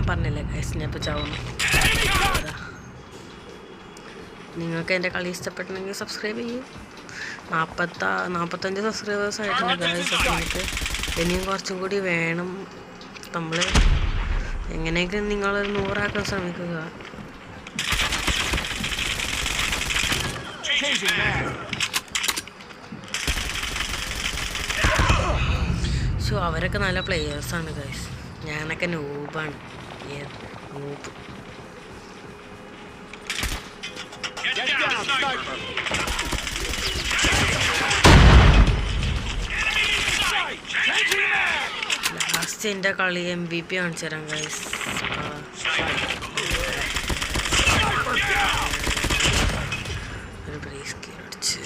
പറഞ്ഞില്ലേ ഗൈസ് ഞാൻ ഇപ്പോൾ ചാവുന്നു. നിങ്ങൾക്ക് എൻ്റെ കളി ഇഷ്ടപ്പെട്ടെങ്കിൽ സബ്സ്ക്രൈബ് ചെയ്യൂ. 45 സബ്സ്ക്രൈബേഴ്സ് ആയിട്ടുണ്ട് ഗൈസ്. അപ്പോൾ നമുക്ക് ഇനിയും കുറച്ചും കൂടി വേണം. നമ്മൾ എങ്ങനെയെങ്കിലും നിങ്ങളൊരു 100 ആക്കാൻ ശ്രമിക്കുക. സോ അവരൊക്കെ നല്ല പ്ലെയേഴ്സാണ് ഗൈസ്. ഞാനൊക്കെ നൂബാണ്. നൂബ്. ലാസ്റ്റ് എൻ്റെ കളി MVP കാണിച്ചു തരാം ഗൈസ്. ഒരു ബ്രേസ് കീർ അടിച്ച്